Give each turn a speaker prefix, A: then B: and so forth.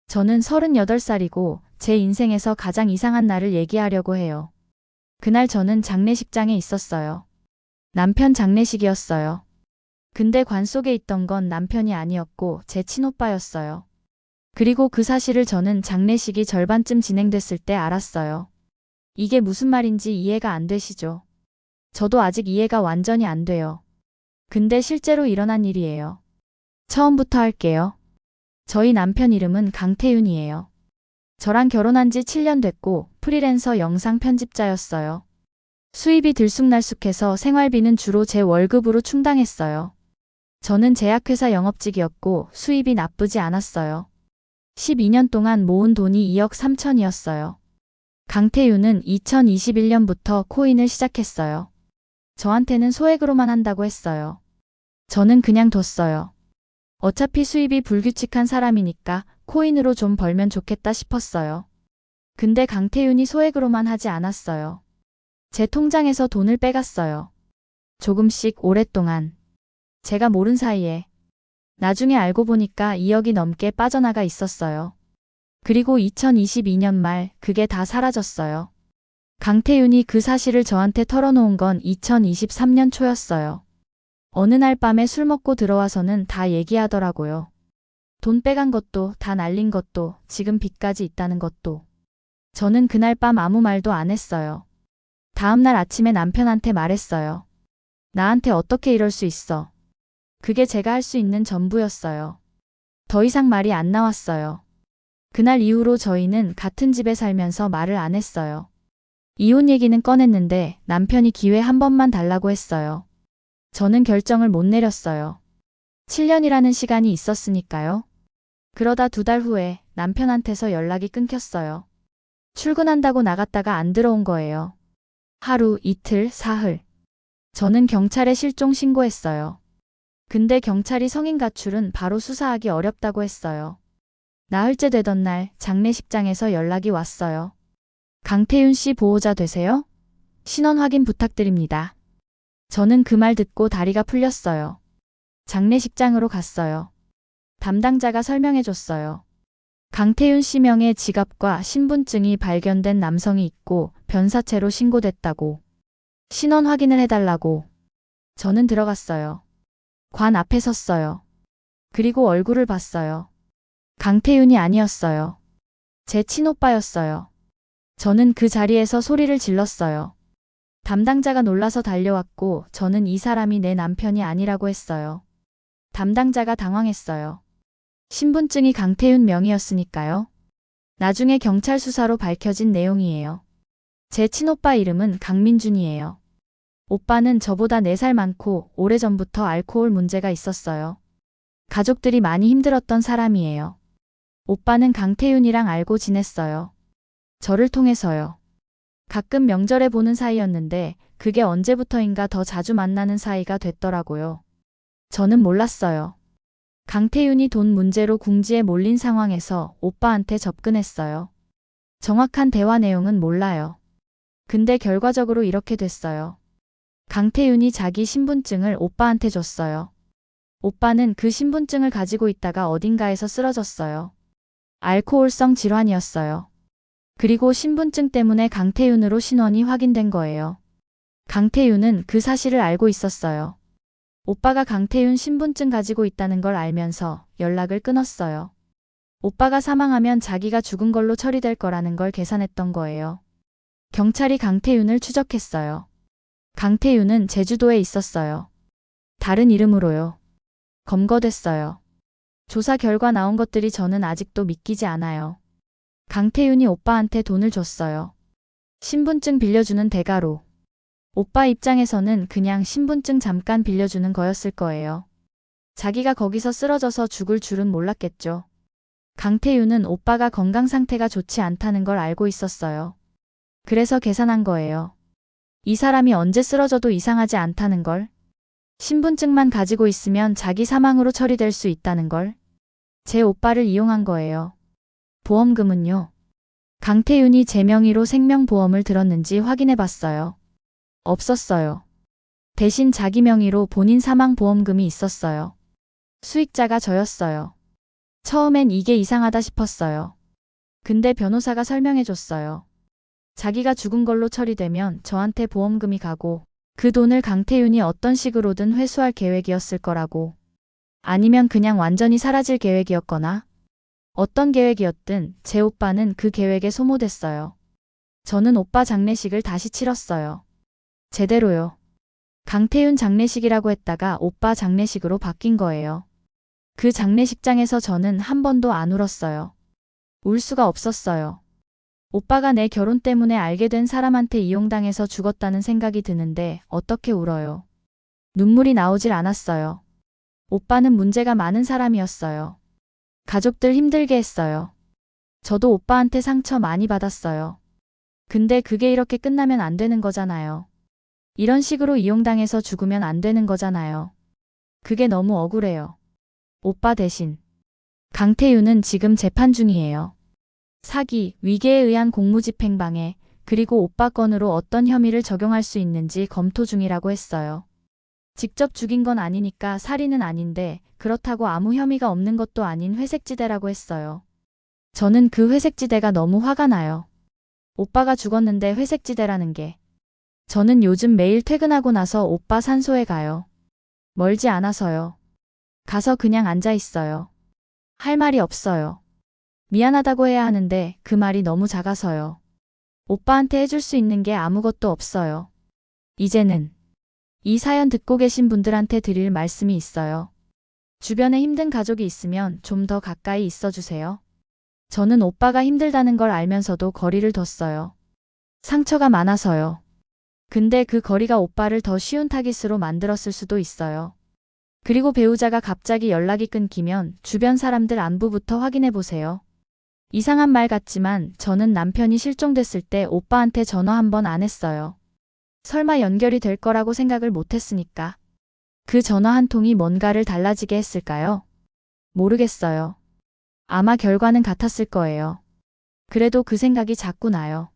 A: 저는 38살이고 제 인생에서 가장 이상한 날을 얘기하려고 해요. 그날 저는 장례식장에 있었어요. 남편 장례식이었어요. 근데 관 속에 있던 건 남편이 아니었고 제 친오빠였어요. 그리고 그 사실을 저는 장례식이 절반쯤 진행됐을 때 알았어요. 이게 무슨 말인지 이해가 안 되시죠? 저도 아직 이해가 완전히 안 돼요. 근데 실제로 일어난 일이에요. 처음부터 할게요. 저희 남편 이름은 강태윤이에요. 저랑 결혼한 지 7년 됐고 프리랜서 영상 편집자였어요. 수입이 들쑥날쑥해서 생활비는 주로 제 월급으로 충당했어요. 저는 제약회사 영업직이었고 수입이 나쁘지 않았어요. 12년 동안 모은 돈이 2억 3천이었어요. 강태윤은 2021년부터 코인을 시작했어요. 저한테는 소액으로만 한다고 했어요. 저는 그냥 뒀어요. 어차피 수입이 불규칙한 사람이니까 코인으로 좀 벌면 좋겠다 싶었어요. 근데 강태윤이 소액으로만 하지 않았어요. 제 통장에서 돈을 빼갔어요. 조금씩 오랫동안. 제가 모른 사이에. 나중에 알고 보니까 2억이 넘게 빠져나가 있었어요. 그리고 2022년 말 그게 다 사라졌어요. 강태윤이 그 사실을 저한테 털어놓은 건 2023년 초였어요. 어느 날 밤에 술 먹고 들어와서는 다 얘기하더라고요. 돈 빼간 것도, 다 날린 것도, 지금 빚까지 있다는 것도. 저는 그날 밤 아무 말도 안 했어요. 다음날 아침에 남편한테 말했어요. 나한테 어떻게 이럴 수 있어. 그게 제가 할 수 있는 전부였어요. 더 이상 말이 안 나왔어요. 그날 이후로 저희는 같은 집에 살면서 말을 안 했어요. 이혼 얘기는 꺼냈는데 남편이 기회 한 번만 달라고 했어요. 저는 결정을 못 내렸어요. 7년이라는 시간이 있었으니까요. 그러다 2달 후에 남편한테서 연락이 끊겼어요. 출근한다고 나갔다가 안 들어온 거예요. 하루, 이틀, 사흘. 저는 경찰에 실종 신고했어요. 근데 경찰이 성인 가출은 바로 수사하기 어렵다고 했어요. 나흘째 되던 날 장례식장에서 연락이 왔어요. 강태윤 씨 보호자 되세요? 신원 확인 부탁드립니다. 저는 그 말 듣고 다리가 풀렸어요. 장례식장으로 갔어요. 담당자가 설명해줬어요. 강태윤 씨 명의 지갑과 신분증이 발견된 남성이 있고 변사체로 신고됐다고. 신원 확인을 해달라고. 저는 들어갔어요. 관 앞에 섰어요. 그리고 얼굴을 봤어요. 강태윤이 아니었어요. 제 친오빠였어요. 저는 그 자리에서 소리를 질렀어요. 담당자가 놀라서 달려왔고 저는 이 사람이 내 남편이 아니라고 했어요. 담당자가 당황했어요. 신분증이 강태윤 명의였으니까요. 나중에 경찰 수사로 밝혀진 내용이에요. 제 친오빠 이름은 강민준이에요. 오빠는 저보다 4살 많고 오래전부터 알코올 문제가 있었어요. 가족들이 많이 힘들었던 사람이에요. 오빠는 강태윤이랑 알고 지냈어요. 저를 통해서요. 가끔 명절에 보는 사이였는데 그게 언제부터인가 더 자주 만나는 사이가 됐더라고요. 저는 몰랐어요. 강태윤이 돈 문제로 궁지에 몰린 상황에서 오빠한테 접근했어요. 정확한 대화 내용은 몰라요. 근데 결과적으로 이렇게 됐어요. 강태윤이 자기 신분증을 오빠한테 줬어요. 오빠는 그 신분증을 가지고 있다가 어딘가에서 쓰러졌어요. 알코올성 질환이었어요. 그리고 신분증 때문에 강태윤으로 신원이 확인된 거예요. 강태윤은 그 사실을 알고 있었어요. 오빠가 강태윤 신분증 가지고 있다는 걸 알면서 연락을 끊었어요. 오빠가 사망하면 자기가 죽은 걸로 처리될 거라는 걸 계산했던 거예요. 경찰이 강태윤을 추적했어요. 강태윤은 제주도에 있었어요. 다른 이름으로요. 검거됐어요. 조사 결과 나온 것들이 저는 아직도 믿기지 않아요. 강태윤이 오빠한테 돈을 줬어요. 신분증 빌려주는 대가로. 오빠 입장에서는 그냥 신분증 잠깐 빌려주는 거였을 거예요. 자기가 거기서 쓰러져서 죽을 줄은 몰랐겠죠. 강태윤은 오빠가 건강 상태가 좋지 않다는 걸 알고 있었어요. 그래서 계산한 거예요. 이 사람이 언제 쓰러져도 이상하지 않다는 걸. 신분증만 가지고 있으면 자기 사망으로 처리될 수 있다는 걸. 제 오빠를 이용한 거예요. 보험금은요. 강태윤이 제 명의로 생명보험을 들었는지 확인해 봤어요. 없었어요. 대신 자기 명의로 본인 사망보험금이 있었어요. 수익자가 저였어요. 처음엔 이게 이상하다 싶었어요. 근데 변호사가 설명해줬어요. 자기가 죽은 걸로 처리되면 저한테 보험금이 가고 그 돈을 강태윤이 어떤 식으로든 회수할 계획이었을 거라고. 아니면 그냥 완전히 사라질 계획이었거나 어떤 계획이었든 제 오빠는 그 계획에 소모됐어요. 저는 오빠 장례식을 다시 치렀어요. 제대로요. 강태윤 장례식이라고 했다가 오빠 장례식으로 바뀐 거예요. 그 장례식장에서 저는 한 번도 안 울었어요. 울 수가 없었어요. 오빠가 내 결혼 때문에 알게 된 사람한테 이용당해서 죽었다는 생각이 드는데 어떻게 울어요. 눈물이 나오질 않았어요. 오빠는 문제가 많은 사람이었어요. 가족들 힘들게 했어요. 저도 오빠한테 상처 많이 받았어요. 근데 그게 이렇게 끝나면 안 되는 거잖아요. 이런 식으로 이용당해서 죽으면 안 되는 거잖아요. 그게 너무 억울해요. 오빠 대신. 강태윤은 지금 재판 중이에요. 사기, 위계에 의한 공무집행방해, 그리고 오빠 건으로 어떤 혐의를 적용할 수 있는지 검토 중이라고 했어요. 직접 죽인 건 아니니까 살인은 아닌데 그렇다고 아무 혐의가 없는 것도 아닌 회색지대라고 했어요. 저는 그 회색지대가 너무 화가 나요. 오빠가 죽었는데 회색지대라는 게. 저는 요즘 매일 퇴근하고 나서 오빠 산소에 가요. 멀지 않아서요. 가서 그냥 앉아 있어요. 할 말이 없어요. 미안하다고 해야 하는데 그 말이 너무 작아서요. 오빠한테 해줄 수 있는 게 아무것도 없어요. 이제는 이 사연 듣고 계신 분들한테 드릴 말씀이 있어요. 주변에 힘든 가족이 있으면 좀 더 가까이 있어주세요. 저는 오빠가 힘들다는 걸 알면서도 거리를 뒀어요. 상처가 많아서요. 근데 그 거리가 오빠를 더 쉬운 타깃으로 만들었을 수도 있어요. 그리고 배우자가 갑자기 연락이 끊기면 주변 사람들 안부부터 확인해 보세요. 이상한 말 같지만 저는 남편이 실종됐을 때 오빠한테 전화 한 번 안 했어요. 설마 연결이 될 거라고 생각을 못 했으니까. 그 전화 한 통이 뭔가를 달라지게 했을까요? 모르겠어요. 아마 결과는 같았을 거예요. 그래도 그 생각이 자꾸 나요.